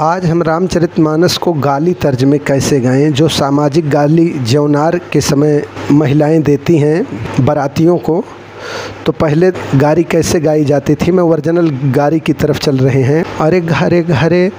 आज हम रामचरितमानस को गाली तर्ज में कैसे गाएं, जो सामाजिक गाली जौनार के समय महिलाएं देती हैं बारातियों को। तो पहले गारी कैसे गाई जाती थी, मैं ओरिजिनल गारी की तरफ चल रहे हैं। अरे घरे घरे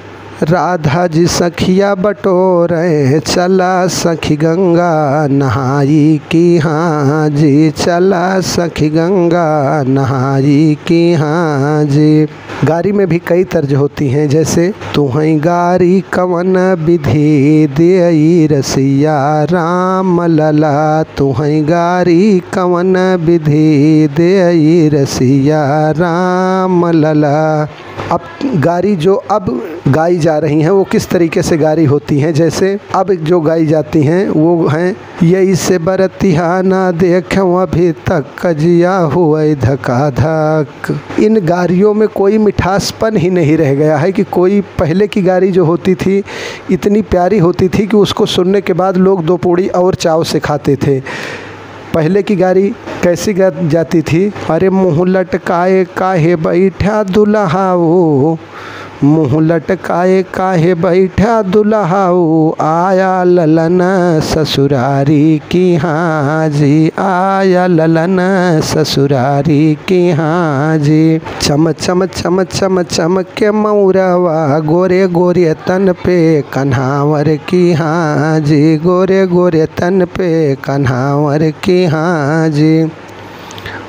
राधा जी सखिया बटोरे, चला सखी गंगा नहाई की हाँ जी, चला सखी गंगा नहाई की हाँ जी। गारी में भी कई तर्ज होती हैं, जैसे तुहई गारी कवन विधि देई रसिया राम लला, तुहई गारी कवन विधि देई रसिया राम लला। अब गारी जो अब गाई जा रही हैं वो किस तरीके से गारी होती हैं, जैसे अब जो गाई जाती हैं वो हैं, यही से बरतिहा ना देखूं अभी तक कजिया हुआ धका धक। इन गारियों में कोई मिठासपन ही नहीं रह गया है कि कोई पहले की गारी जो होती थी इतनी प्यारी होती थी कि उसको सुनने के बाद लोग दो पूड़ी और चाव से खाते थे। पहले की गारी कैसी गा जाती थी, अरे मुँह लटकाए काहे बैठा दुल्हाओ, मुँह लटकाए काहे बैठा दुल्हाओ, आया ललन ससुरारी की हाँ जी, आया ललन ससुरारी की हाँ जी। चम चम चम चम चम के मौरवा, गोरे गोरे तन पे कन्हावर की हाँ जी, गोरे गोरे तन पे कन्हावर की हाँ जी।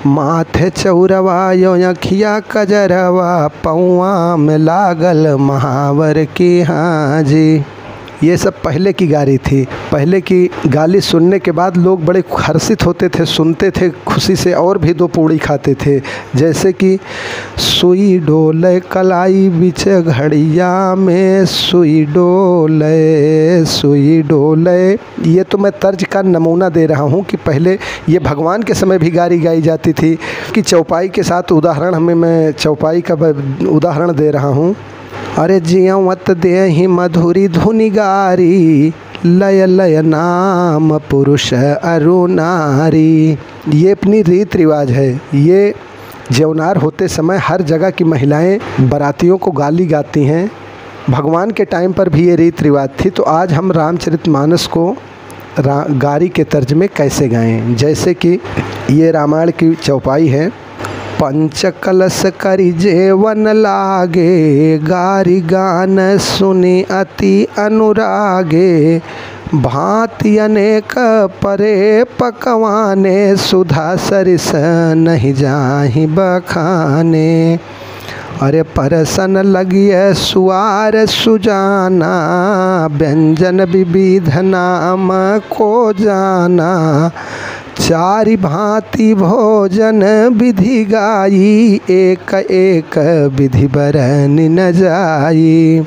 माथे चौरवा यो अखिया कजरवा, पौआ में लागल महावर की हाँ जी। ये सब पहले की गारी थी। पहले की गाली सुनने के बाद लोग बड़े हर्षित होते थे, सुनते थे खुशी से और भी दो पूड़ी खाते थे। जैसे कि सुई डोले कलाई बिच घड़िया में, सुई डोले सुई डोले। ये तो मैं तर्ज का नमूना दे रहा हूँ कि पहले ये भगवान के समय भी गारी गाई जाती थी। कि चौपाई के साथ उदाहरण मैं चौपाई का उदाहरण दे रहा हूँ। अरे जियवत देहि मधुरी धुनि गारी, लय लय नाम पुरुष अरु नारी। ये अपनी रीत रिवाज है। ये जौनार होते समय हर जगह की महिलाएं बारातियों को गाली गाती हैं। भगवान के टाइम पर भी ये रीत रिवाज थी। तो आज हम रामचरितमानस को गारी के तर्ज में कैसे गाएं, जैसे कि ये रामायण की चौपाई है। पंच कलश करि जेवन लागे, गारी गान सुनि अति अनुरागे, भांति अनेक परे पकवाने, सुधा सरिस नहीं जाहि बखाने। अरे परसन लगिय सुआर सुजाना, व्यंजन विविध नाम को जाना, चारि भांति भोजन विधि गाई, एक एक विधि बरन न जाई।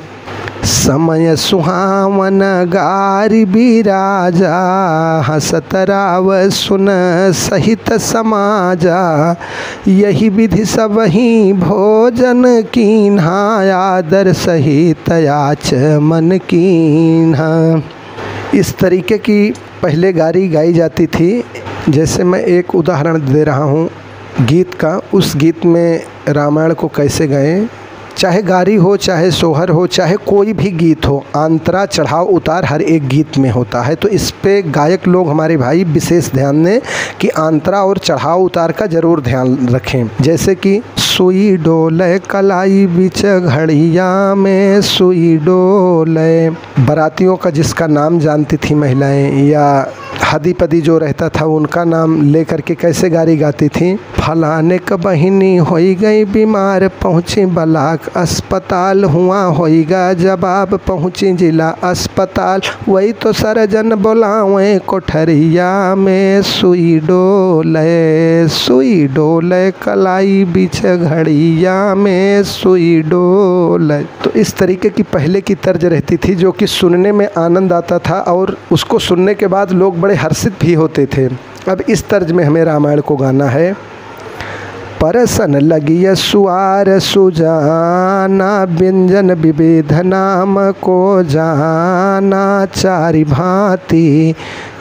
समय सुहावन गारी बिराजा, हसत राव सुन सहित समाजा, यही विधि सबहि भोजन कीन्हा, आदर सहित आच मन कीन्हा। इस तरीके की पहले गारी गाई जाती थी। जैसे मैं एक उदाहरण दे रहा हूँ गीत का। उस गीत में रामायण को कैसे गाएं, चाहे गारी हो, चाहे सोहर हो, चाहे कोई भी गीत हो, अंतरा चढ़ाव उतार हर एक गीत में होता है। तो इस पे गायक लोग हमारे भाई विशेष ध्यान दें कि अंतरा और चढ़ाव उतार का ज़रूर ध्यान रखें। जैसे कि सुई डोले कलाई बिच घड़िया में, सुई डोले। बारातियों का जिसका नाम जानती थी महिलाएं, या हदी पदी जो रहता था उनका नाम लेकर के कैसे गारी गाती थी। फलाने क बहिनी होई गई बीमार, पहुँची बलाक अस्पताल, हुआ होईगा जवाब पहुँची जिला अस्पताल, वही तो सरजन बोलावें कोठरिया में, सुई डोले सुई डोले कलाई बिच घड़िया में, सुई डोले। तो इस तरीके की पहले की तर्ज रहती थी जो कि सुनने में आनंद आता था और उसको सुनने के बाद लोग बड़े हर्षित भी होते थे। अब इस तर्ज में हमें रामायण को गाना है। परसन लगिय सुआर सुजाना, व्यंजन विविध नाम को जाना, चारि भांति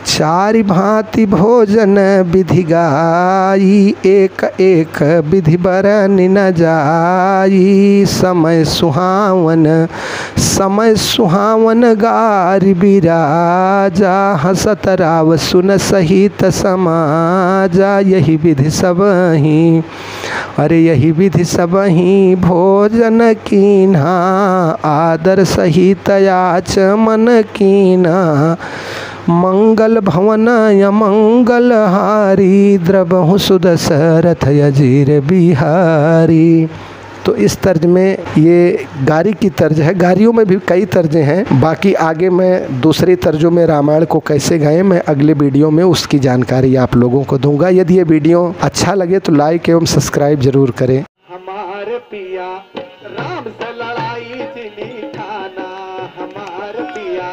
चारि भांति भोजन विधि गाई, एक एक विधि बरन न जाई। समय सुहावन गारि बिराजा, हसत राव सुन सहित समाजा। यही विधि सबहि, अरे यही विधि सबहि भोजन कीन्हा, आदर सहित आचमन कीन्हा। मंगल भवन अमंगल हारी, द्रवहु सुदशरथ अजीर बिहारी। तो इस तर्ज में ये गारी की तर्ज है। गारियों में भी कई तर्जें हैं, बाकी आगे मैं दूसरे तर्जों में रामायण को कैसे गाएं मैं अगले वीडियो में उसकी जानकारी आप लोगों को दूंगा। यदि ये वीडियो अच्छा लगे तो लाइक एवं सब्सक्राइब जरूर करें। हमारे पिया राम से लड़ाई जिनी ठाना, हमारे पिया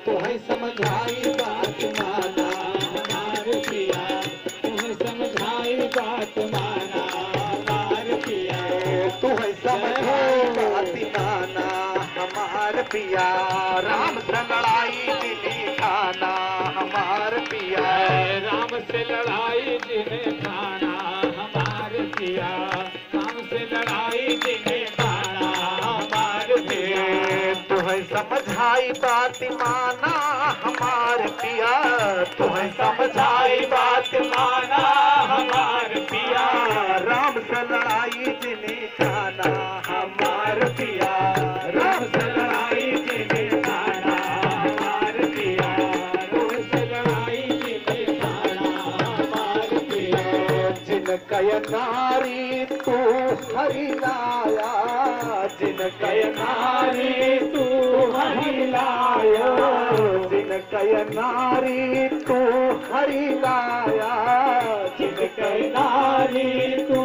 तुम्हें समझाई बात माना। हमारे पिया तुम्हें समझाई बात माना। हमारे पिया तुम्हें समझाई बात माना। हमारे पिया राम से लड़ाई जिनी ठाना। हमारे पिया राम से लड़ाई जिनी ठाना। हमारे पिया तुम्हें समझाई बात माना। हमारे पिया तुम्हें समझाई बात माना। हमारे पिया राम से लड़ाई जिनी ठाना। हमारे पिया राम से लड़ाई जिनी ठाना। हमारे पिया राम से लड़ाई जिनी ठाना। हमारे पिया जिनका नारी तू हरि लाया, जिनका नारी तू हरि लाया। जिनका नारी तू हरि लाया। जिनका नारी तू